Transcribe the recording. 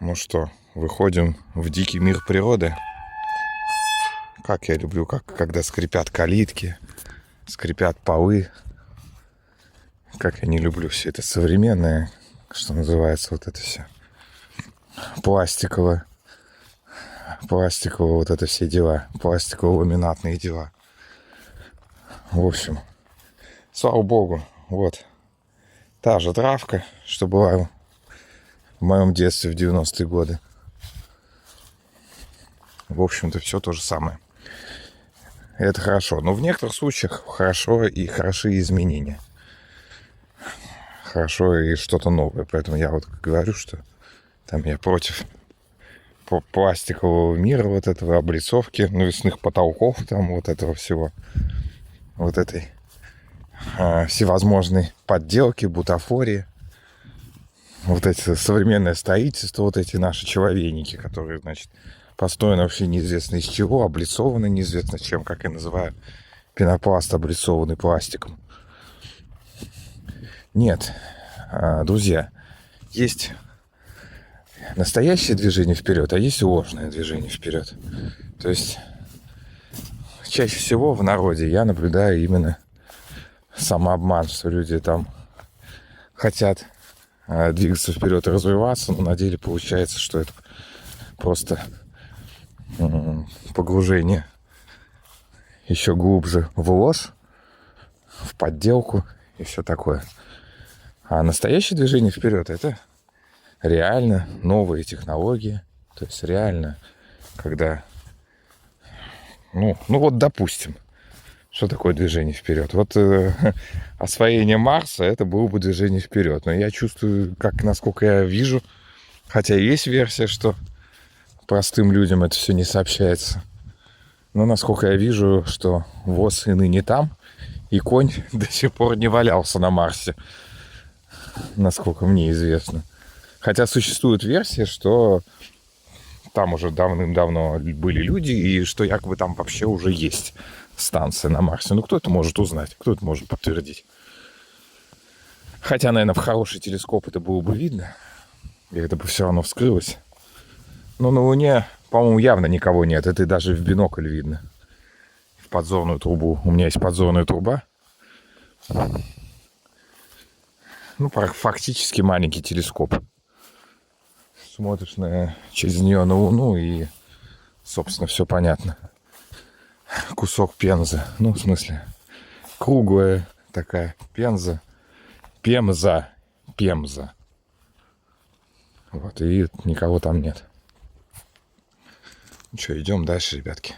Ну что, выходим в дикий мир природы. Как я люблю, когда скрипят калитки, скрипят полы. Как я не люблю все это современное, что называется, вот это все. Пластиковое вот это все дела. Пластиково-ламинатные дела. В общем, слава богу, вот. Та же травка, что была в моем детстве в 90-е годы. В общем-то, все то же самое. Это хорошо. Но в некоторых случаях хороши изменения. Хорошо и что-то новое. Поэтому я вот говорю, что там я против пластикового мира, вот этого облицовки, навесных потолков, там вот этого всего. Вот этой всевозможной подделки, бутафории. Вот эти современное строительство, вот эти наши человейники, которые, значит, построены вообще неизвестно из чего, облицованы неизвестно чем, как я называю, пенопласт, облицованный пластиком. Нет, друзья, есть настоящее движение вперед, а есть ложное движение вперед. То есть чаще всего в народе я наблюдаю именно самообман, что люди там хотят двигаться вперед и развиваться, но на деле получается, что это просто погружение еще глубже в ложь, в подделку и все такое. А настоящее движение вперед — это реально новые технологии. То есть реально, когда... Ну вот, допустим, что такое движение вперед? Вот освоение Марса — это было бы движение вперед. Но я чувствую, насколько я вижу, хотя есть версия, что простым людям это все не сообщается. Но насколько я вижу, что ВОЗ и ныне там, и конь до сих пор не валялся на Марсе. Насколько мне известно. Хотя существует версия, что там уже давным-давно были люди, и что якобы там вообще уже есть станция на Марсе. Ну, кто это может узнать? Кто это может подтвердить? Хотя, наверное, в хороший телескоп это было бы видно. И это бы все равно вскрылось. Но на Луне, по-моему, явно никого нет. Это и даже в бинокль видно. В подзорную трубу. У меня есть подзорная труба. Ну, фактически маленький телескоп. Смотришь через нее на Луну, и, собственно, все понятно. Кусок пензы. Ну, в смысле, круглая такая пенза. Пемза. Вот, и никого там нет. Ну что, идем дальше, ребятки.